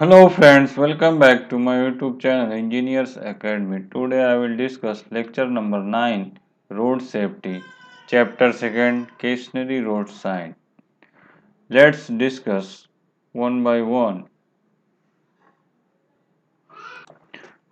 Hello friends, welcome back to my YouTube channel Engineers Academy. Today I will discuss lecture number 9 Road Safety, chapter 2nd Stationary Road Sign. Let's discuss one by one.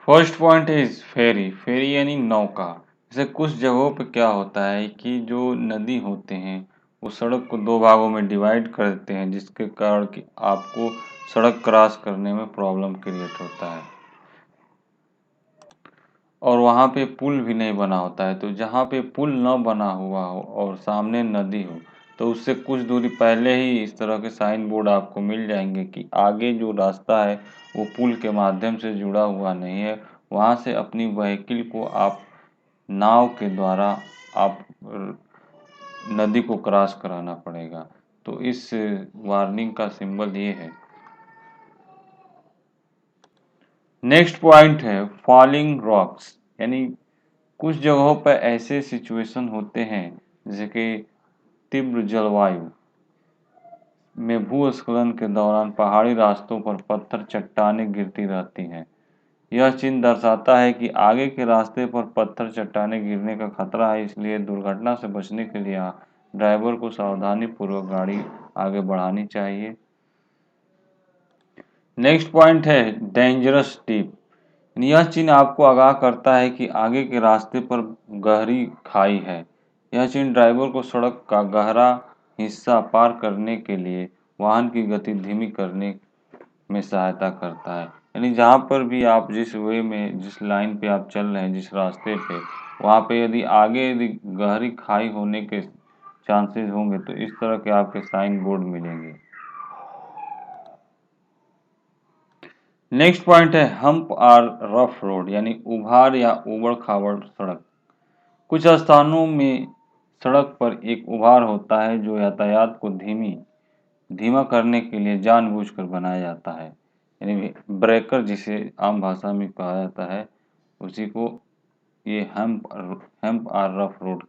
First point is ferry. Ferry यानी नौका। जैसे कुछ जगहों पे क्या होता है कि जो नदी होते हैं वो सड़क को दो भागों में डिवाइड कर देते हैं, जिसके कारण कि आपको सड़क क्रॉस करने में प्रॉब्लम क्रिएट होता है और वहाँ पे पुल भी नहीं बना होता है। तो जहाँ पे पुल न बना हुआ हो और सामने नदी हो तो उससे कुछ दूरी पहले ही इस तरह के साइन बोर्ड आपको मिल जाएंगे कि आगे जो रास्ता है वो पुल के माध्यम से जुड़ा हुआ नहीं है। वहाँ से अपनी व्हीकल को आप नाव के द्वारा आप नदी को क्रॉस कराना पड़ेगा। तो इस वार्निंग का सिंबल ये है। नेक्स्ट पॉइंट है फॉलिंग रॉक्स, यानी कुछ जगहों पर ऐसे सिचुएशन होते हैं जैसे कि तीव्र जलवायु में भूस्खलन के दौरान पहाड़ी रास्तों पर पत्थर चट्टानें गिरती रहती हैं। यह चिन्ह दर्शाता है कि आगे के रास्ते पर पत्थर चट्टानें गिरने का खतरा है, इसलिए दुर्घटना से बचने के लिए ड्राइवर को सावधानी पूर्वक गाड़ी आगे बढ़ानी चाहिए। नेक्स्ट पॉइंट है डेंजरस टिप। यह चिन्ह आपको आगाह करता है कि आगे के रास्ते पर गहरी खाई है। यह चिन्ह ड्राइवर को सड़क का गहरा हिस्सा पार करने के लिए वाहन की गति धीमी करने में सहायता करता है। यानी जहाँ पर भी आप जिस वे में जिस लाइन पे आप चल रहे हैं, जिस रास्ते पे, वहाँ पे यदि गहरी खाई होने के चांसेस होंगे तो इस तरह के आपके साइन बोर्ड मिलेंगे। नेक्स्ट पॉइंट है हम्प और रफ रोड, यानी उभार या उबड़ खाबड़ सड़क। कुछ स्थानों में सड़क पर एक उभार होता है जो यातायात को धीमा करने के लिए जानबूझकर बनाया जाता है, यानी ब्रेकर जिसे आम भाषा में कहा जाता है, उसी को ये हेम्प और रफ रोड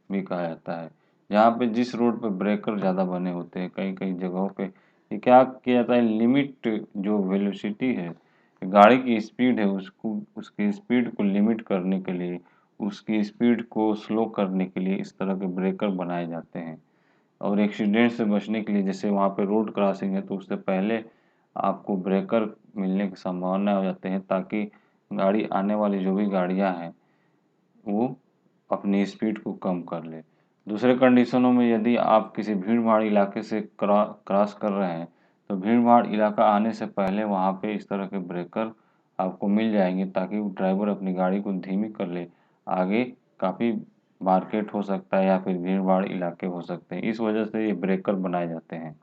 भी कहा जाता है। जहाँ पे जिस रोड पे ब्रेकर ज़्यादा बने होते हैं, कई कई जगहों पे ये क्या किया जाता है, लिमिट जो वेलोसिटी है, गाड़ी की स्पीड है, उसको उसकी स्पीड को लिमिट करने के लिए, उसकी स्पीड को स्लो करने के लिए इस तरह के ब्रेकर बनाए जाते हैं। और एक्सीडेंट से बचने के लिए, जैसे वहाँ पे रोड क्रॉसिंग है तो उससे पहले आपको ब्रेकर मिलने की संभावना हो जाते हैं, ताकि गाड़ी आने वाली जो भी गाड़ियाँ हैं वो अपनी स्पीड को कम कर ले। दूसरे कंडीशनों में यदि आप किसी भीड़ भाड़ इलाके से क्रॉस कर रहे हैं तो भीड़ भाड़ इलाका आने से पहले वहाँ पे इस तरह के ब्रेकर आपको मिल जाएंगे, ताकि ड्राइवर अपनी गाड़ी को धीमी कर ले। आगे काफ़ी मार्केट हो सकता है या फिर भीड़ भाड़ इलाके हो सकते हैं, इस वजह से ये ब्रेकर बनाए जाते हैं।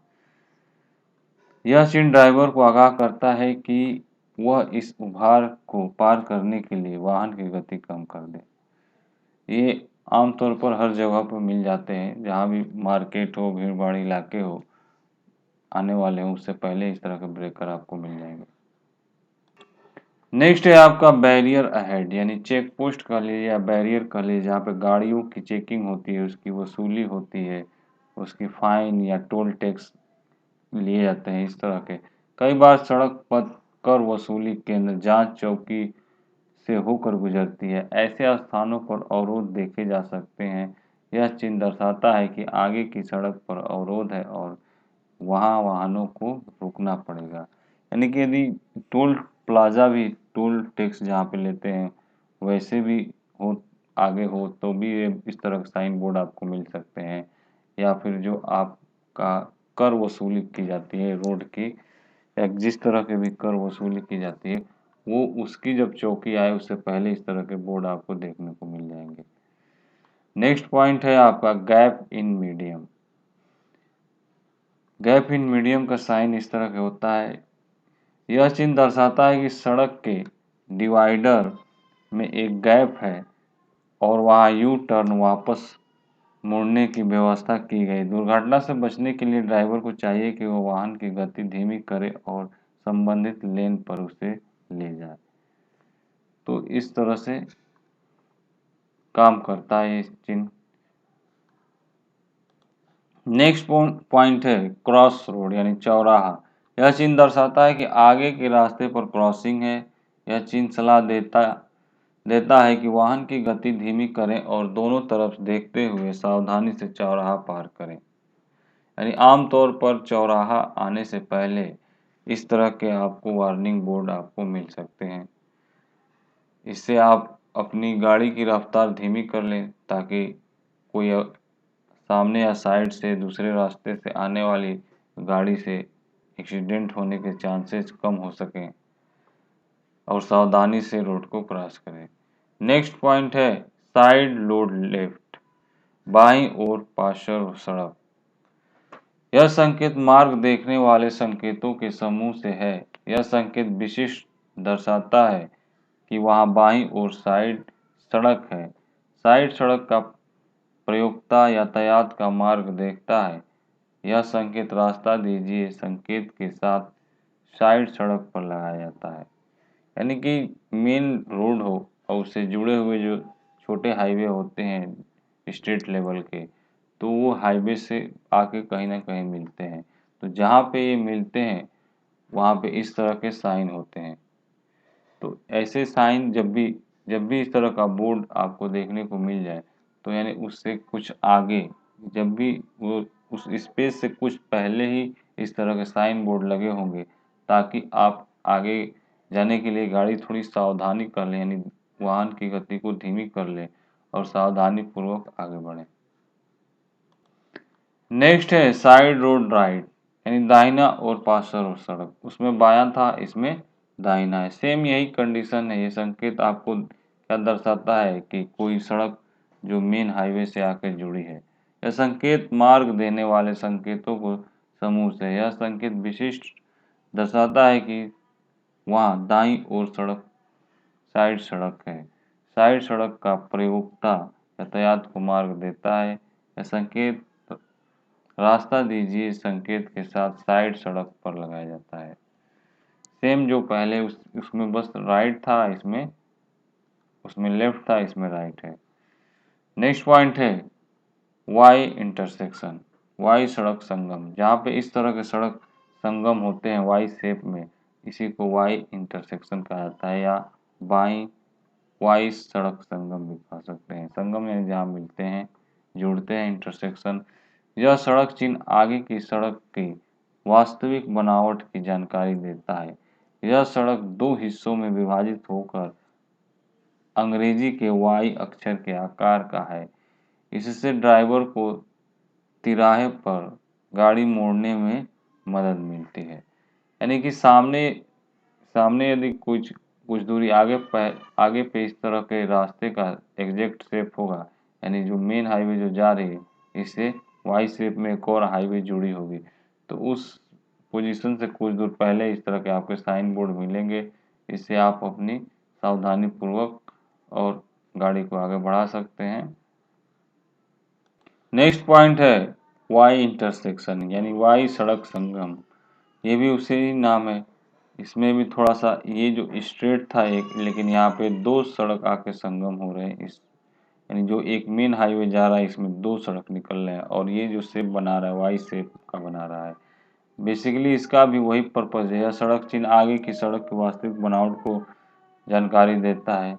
यह चिन्ह ड्राइवर को आगाह करता है कि वह इस उभार को पार करने के लिए वाहन की गति कम कर दे। ये आमतौर पर हर जगह पर मिल जाते हैं, जहाँ भी मार्केट हो, भीड़ भाड़ इलाके हो, आने वाले हों, उससे पहले इस तरह के ब्रेकर आपको मिल जाएंगे। नेक्स्ट है आपका बैरियर अहेड, यानी चेक पोस्ट कह लीजिए या बैरियर कह लीजिए, जहाँ पे गाड़ियों की चेकिंग होती है, उसकी वसूली होती है, उसकी फाइन या टोल टैक्स लिए जाते हैं इस तरह के। कई बार सड़क पर कर वसूली केंद्र जांच चौकी से होकर गुजरती है। ऐसे स्थानों पर अवरोध देखे जा सकते हैं। यह चिन्ह दर्शाता है कि आगे की सड़क पर अवरोध है और वहाँ वाहनों को रुकना पड़ेगा। यानी कि यदि टोल प्लाजा भी टोल टैक्स जहाँ पे लेते हैं वैसे भी हो, आगे हो, तो भी ये इस तरह के साइन बोर्ड आपको मिल सकते हैं। या फिर जो आपका कर वसूली की जाती है रोड की, या जिस तरह के भी कर वसूली की जाती है, वो उसकी जब चौकी आए उससे पहले इस तरह के बोर्ड आपको देखने को मिल जाएंगे। नेक्स्ट पॉइंट है आपका gap in medium. Gap in medium का साइन इस तरह का होता है। यह चिन्ह दर्शाता है कि सड़क के डिवाइडर में एक गैप है और वहाँ यू टर्न वापस मुड़ने की व्यवस्था की गई। दुर्घटना से बचने के लिए ड्राइवर को चाहिए कि वो वाहन की गति धीमी करे और संबंधित लेन पर उसे ले जाए। तो इस तरह से काम करता है ये चिन्ह। नेक्स्ट पॉइंट है क्रॉस रोड, यानी चौराहा। यह चिन्ह दर्शाता है कि आगे के रास्ते पर क्रॉसिंग है। यह चिन्ह सलाह देता है कि वाहन की गति धीमी करें और दोनों तरफ देखते हुए सावधानी से चौराहा पार करें। यानी आमतौर पर चौराहा आने से पहले इस तरह के आपको वार्निंग बोर्ड आपको मिल सकते हैं। इससे आप अपनी गाड़ी की रफ्तार धीमी कर लें ताकि कोई सामने या साइड से दूसरे रास्ते से आने वाली गाड़ी से एक्सीडेंट होने के चांसेस कम हो सकें और सावधानी से रोड को क्रॉस करें। नेक्स्ट पॉइंट है साइड लोड लेफ्ट, बाईं ओर पार्श्व सड़क। यह संकेत मार्ग देखने वाले संकेतों के समूह से है। यह संकेत विशिष्ट दर्शाता है कि वहां बाईं ओर साइड सड़क है। साइड सड़क का प्रयोक्ता यातायात का मार्ग देखता है। यह संकेत रास्ता दीजिए संकेत के साथ साइड सड़क पर लगाया जाता है। यानी कि मेन रोड हो और उससे जुड़े हुए जो छोटे हाईवे होते हैं स्टेट लेवल के, तो वो हाईवे से आके कहीं ना कहीं मिलते हैं। तो जहाँ पे ये मिलते हैं वहाँ पे इस तरह के साइन होते हैं। तो ऐसे साइन जब भी इस तरह का बोर्ड आपको देखने को मिल जाए, तो यानी उससे कुछ आगे, जब भी वो उस स्पेस से कुछ पहले ही इस तरह के साइन बोर्ड लगे होंगे, ताकि आप आगे जाने के लिए गाड़ी थोड़ी सावधानी कर लें, यानी वाहन की गति को धीमी कर लें और सावधानी पूर्वक आगे बढ़ें। नेक्स्ट है साइड रोड राइट, यानी दाहिना और पार्श्व सड़क। उसमें बायां था, इसमें दाहिना है। सेम यही कंडीशन है। ये संकेत आपको क्या दर्शाता है कि कोई सड़क जो मेन हाईवे से आकर जुड़ी है। यह संकेत मार्ग देने वाले संकेतों को समूह से, यह संकेत विशिष्ट दर्शाता है कि वहाँ दाईं ओर सड़क साइड सड़क है। साइड सड़क का प्रयोक्ता यातायात को मार्ग देता है। यह संकेत रास्ता दीजिए संकेत के साथ साइड सड़क पर लगाया जाता है। सेम जो पहले उसमें बस राइट था, इसमें उसमें लेफ्ट था, इसमें राइट है। नेक्स्ट पॉइंट है वाई इंटरसेक्शन, वाई सड़क संगम। जहाँ पे इस तरह के सड़क संगम होते हैं वाई शेप में, इसी को वाई इंटरसेक्शन कहा जाता है, या बाई वाई सड़क संगम भी कह सकते हैं। संगम यानी जहाँ मिलते हैं, जुड़ते हैं, इंटरसेक्शन। यह सड़क चिन्ह आगे की सड़क की वास्तविक बनावट की जानकारी देता है। यह सड़क दो हिस्सों में विभाजित होकर अंग्रेजी के वाई अक्षर के आकार का है। इससे ड्राइवर को तिराहे पर गाड़ी मोड़ने में मदद मिलती है। यानी कि सामने सामने यदि कुछ कुछ दूरी आगे पे इस तरह के रास्ते का एग्जैक्ट शेप होगा, यानी जो मेन हाईवे जो जा रही है, इससे वाई शेप में एक और हाईवे जुड़ी होगी, तो उस पोजीशन से कुछ दूर पहले इस तरह के आपके साइन बोर्ड मिलेंगे। इससे आप अपनी सावधानी पूर्वक और गाड़ी को आगे बढ़ा सकते हैं। नेक्स्ट पॉइंट है वाई इंटरसेक्शन, यानी वाई सड़क संगम। ये भी उसे ही नाम है। इसमें भी थोड़ा सा ये जो स्ट्रेट था एक, लेकिन यहाँ पे दो सड़क आके संगम हो रहे हैं। इस यानी जो एक मेन हाईवे जा रहा है, इसमें दो सड़क निकल रहे हैं और ये जो शेप बना रहा है वाई शेप का बना रहा है। बेसिकली इसका भी वही पर्पज है। यह सड़क चिन्ह आगे की सड़क की वास्तविक बनावट को जानकारी देता है।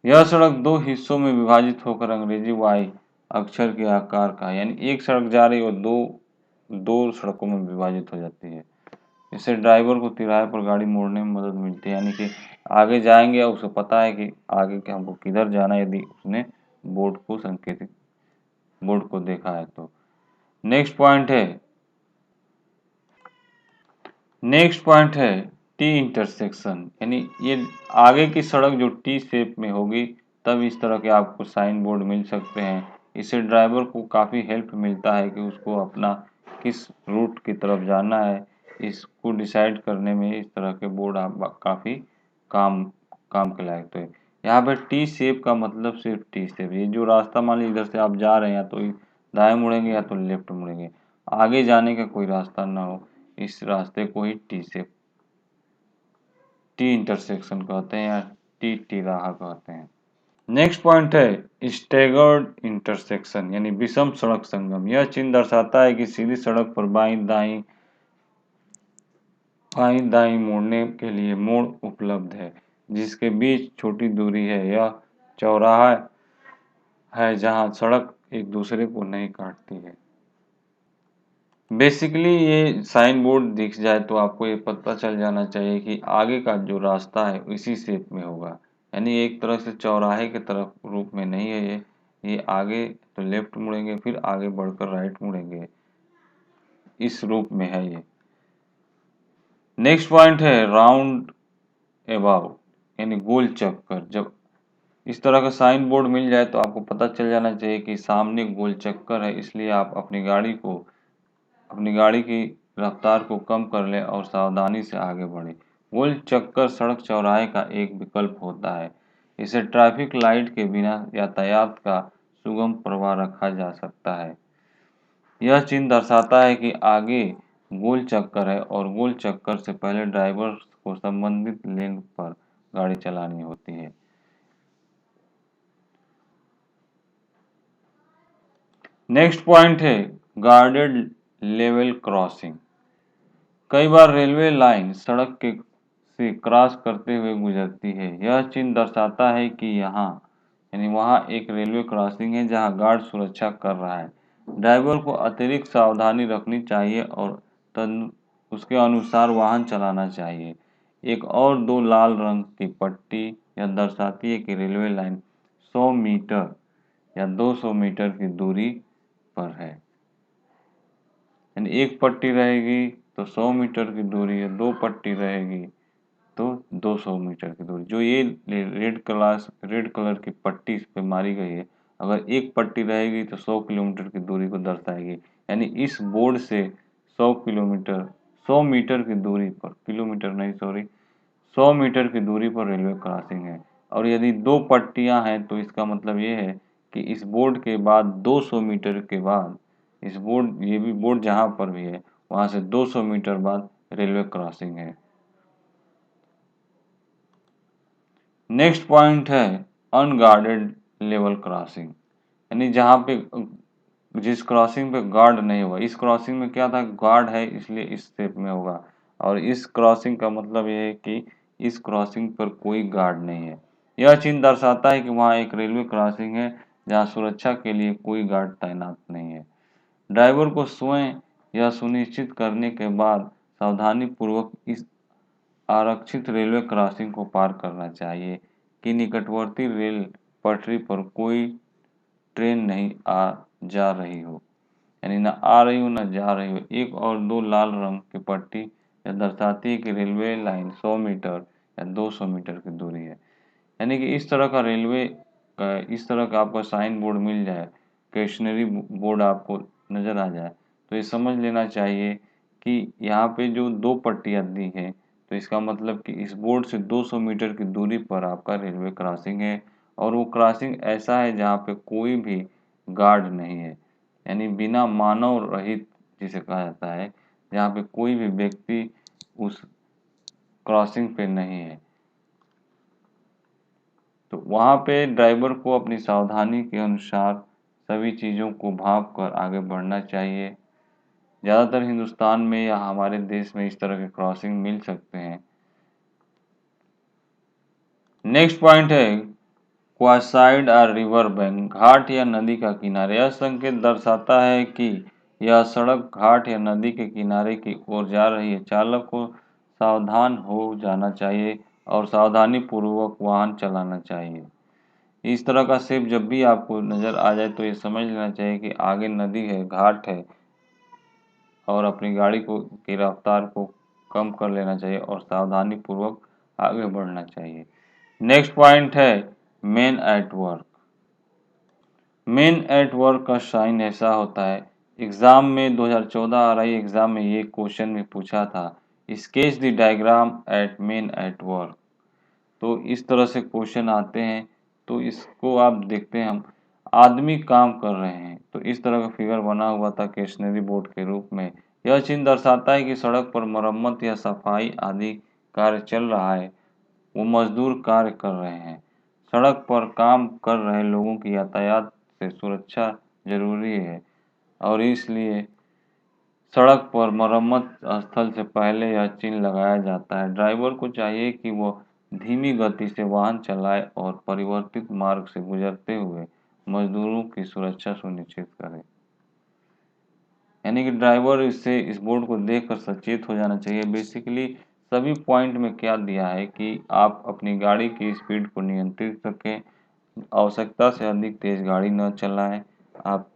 यह सड़क दो हिस्सों में विभाजित होकर अंग्रेजी वाई अक्षर के आकार का है, यानी एक सड़क जा रही है और दो दो सड़कों में विभाजित हो जाती है। इससे ड्राइवर को तिराहे पर गाड़ी मोड़ने में मदद मिलती है। यानी कि आगे जाएंगे और उसे पता है कि आगे के हमको किधर जाना है, यदि उसने बोर्ड को देखा है तो। नेक्स्ट पॉइंट है टी इंटरसेक्शन, यानी ये आगे की सड़क जो टी शेप में होगी, तब इस तरह के आपको साइन बोर्ड मिल सकते हैं। इससे ड्राइवर को काफ़ी हेल्प मिलता है कि उसको अपना किस रूट की तरफ जाना है, इसको डिसाइड करने में इस तरह के बोर्ड आप काफ़ी काम काम के लायक तो है। यहाँ पे टी शेप का मतलब सिर्फ टी शेप, ये जो रास्ता मान लीजिए इधर से आप जा रहे हैं, या तो दाएं मुड़ेंगे या तो लेफ्ट मुड़ेंगे, आगे जाने का कोई रास्ता ना हो, इस रास्ते को ही टी इंटरसेक्शन कहते हैं या टी तिराहा कहते हैं। नेक्स्ट पॉइंट है स्टेगर्ड इंटरसेक्शन यानी विषम सड़क संगम। यह चिन्ह दर्शाता है कि सीधी सड़क पर बाईं दाईं मोड़ने के लिए मोड़ उपलब्ध है जिसके बीच छोटी दूरी है। यह चौराहा है जहां सड़क एक दूसरे को नहीं काटती है। बेसिकली ये साइन बोर्ड दिख जाए तो आपको ये पता चल जाना चाहिए कि आगे का जो रास्ता है इसी शेप में होगा, यानी एक तरह से चौराहे के तरफ रूप में नहीं है ये आगे तो लेफ्ट मुड़ेंगे फिर आगे बढ़कर राइट मुड़ेंगे, इस रूप में है ये। नेक्स्ट पॉइंट है राउंड अबाउट यानी गोल चक्कर। जब इस तरह का साइन बोर्ड मिल जाए तो आपको पता चल जाना चाहिए कि सामने गोल चक्कर है, इसलिए आप अपनी गाड़ी की रफ्तार को कम कर लें और सावधानी से आगे बढ़ें। गोल चक्कर सड़क चौराहे का एक विकल्प होता है। इसे ट्रैफिक लाइट के बिना यातायात का सुगम प्रवाह रखा जा सकता है। यह चिन्ह दर्शाता है कि आगे गोल चक्कर है और गोल चक्कर से पहले ड्राइवर को संबंधित लेन पर गाड़ी चलानी होती है। नेक्स्ट पॉइंट है गार्डेड लेवल क्रॉसिंग। कई बार रेलवे लाइन सड़क के से क्रॉस करते हुए गुजरती है। यह चिन्ह दर्शाता है कि यहाँ यानी वहाँ एक रेलवे क्रॉसिंग है जहाँ गार्ड सुरक्षा कर रहा है। ड्राइवर को अतिरिक्त सावधानी रखनी चाहिए और उसके अनुसार वाहन चलाना चाहिए। एक और दो लाल रंग की पट्टी यह दर्शाती है कि रेलवे लाइन 100 मीटर या 200 मीटर की दूरी पर है। यानी एक पट्टी रहेगी तो 100 मीटर की दूरी है, दो पट्टी रहेगी तो 200 मीटर की दूरी। जो ये रेड कलर की पट्टी इस पे मारी गई है, अगर एक पट्टी रहेगी तो 100 किलोमीटर की दूरी को दर्शाएगी। यानी इस बोर्ड से 100 मीटर की दूरी पर, किलोमीटर नहीं सॉरी, 100 मीटर की दूरी पर रेलवे क्रॉसिंग है। और यदि दो पट्टियां हैं तो इसका मतलब ये है कि इस बोर्ड के बाद 200 मीटर के बाद इस बोर्ड ये भी बोर्ड जहां पर भी है वहां से 200 मीटर बाद रेलवे क्रॉसिंग है। नेक्स्ट पॉइंट है अनगार्डेड लेवल क्रॉसिंग यानी जहाँ पे जिस क्रॉसिंग पे गार्ड नहीं होगा। इस क्रॉसिंग में क्या था, गार्ड है इसलिए इस स्टेप में होगा, और इस क्रॉसिंग का मतलब ये है कि इस क्रॉसिंग पर कोई गार्ड नहीं है। यह चिन्ह दर्शाता है कि वहाँ एक रेलवे क्रॉसिंग है जहाँ सुरक्षा के लिए कोई गार्ड तैनात नहीं है। ड्राइवर को स्वयं यह सुनिश्चित करने के बाद सावधानी पूर्वक इस आरक्षित रेलवे क्रॉसिंग को पार करना चाहिए कि निकटवर्ती रेल पटरी पर कोई ट्रेन नहीं आ जा रही हो, यानी न आ रही हो न जा रही हो। एक और दो लाल रंग की पट्टी यह दर्शाती है कि रेलवे लाइन 100 मीटर या 200 मीटर की दूरी है। यानी कि इस तरह का आपको साइन बोर्ड मिल जाए, स्टेशनरी बोर्ड आपको नज़र आ जाए तो ये समझ लेना चाहिए कि यहाँ पे जो दो पट्टियाँ दी हैं तो इसका मतलब कि इस बोर्ड से 200 मीटर की दूरी पर आपका रेलवे क्रॉसिंग है, और वो क्रॉसिंग ऐसा है जहाँ पे कोई भी गार्ड नहीं है, यानी बिना मानव रहित जिसे कहा जाता है, जहाँ पे कोई भी व्यक्ति उस क्रॉसिंग पे नहीं है। तो वहाँ पे ड्राइवर को अपनी सावधानी के अनुसार सभी चीज़ों को भांप कर आगे बढ़ना चाहिए। ज़्यादातर हिंदुस्तान में या हमारे देश में इस तरह के क्रॉसिंग मिल सकते हैं। नेक्स्ट पॉइंट है क्वासाइड और रिवर बैंक, घाट या नदी का किनारे। यह संकेत दर्शाता है कि यह सड़क घाट या नदी के किनारे की ओर जा रही है। चालक को सावधान हो जाना चाहिए और सावधानी पूर्वक वाहन चलाना चाहिए। इस तरह का शेप जब भी आपको नज़र आ जाए तो ये समझ लेना चाहिए कि आगे नदी है, घाट है, और अपनी गाड़ी की रफ्तार को कम कर लेना चाहिए और सावधानी पूर्वक आगे बढ़ना चाहिए। नेक्स्ट पॉइंट है man at work. Man at work का साइन ऐसा होता है, एग्जाम में 2014 RI एग्जाम में ये क्वेश्चन में पूछा था, sketch the diagram eight man at work. तो इस तरह से क्वेश्चन आते हैं, तो इसको आप देखते हैं, हम आदमी काम कर रहे हैं तो इस तरह का फिगर बना हुआ था स्टेशनरी बोर्ड के रूप में। यह चिन्ह दर्शाता है कि सड़क पर मरम्मत या सफाई आदि कार्य चल रहा है, वो मजदूर कार्य कर रहे हैं। सड़क पर काम कर रहे लोगों की यातायात से सुरक्षा जरूरी है और इसलिए सड़क पर मरम्मत स्थल से पहले यह चिन्ह लगाया जाता है। ड्राइवर को चाहिए कि वो धीमी गति से वाहन चलाए और परिवर्तित मार्ग से गुजरते हुए मजदूरों की सुरक्षा सुनिश्चित करे। यानी कि ड्राइवर इससे इस बोर्ड को देखकर सचेत हो जाना चाहिए। बेसिकली सभी पॉइंट में क्या दिया है कि आप अपनी गाड़ी की स्पीड को नियंत्रित रखें, आवश्यकता से अधिक तेज गाड़ी न चलाएं। आप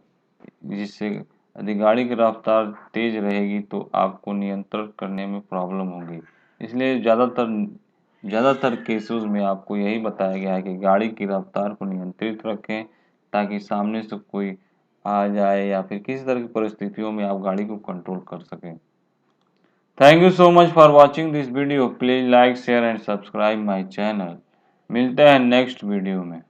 जिससे यदि गाड़ी की रफ्तार तेज रहेगी तो आपको नियंत्रण करने में प्रॉब्लम होगी। इसलिए ज़्यादातर केसेस में आपको यही बताया गया है कि गाड़ी की रफ्तार को नियंत्रित रखें ताकि सामने से कोई आ जाए या फिर किसी तरह की परिस्थितियों में आप गाड़ी को कंट्रोल कर सकें। Thank you so much for watching this video. Please like share and subscribe my channel. मिलते हैं नेक्स्ट वीडियो में।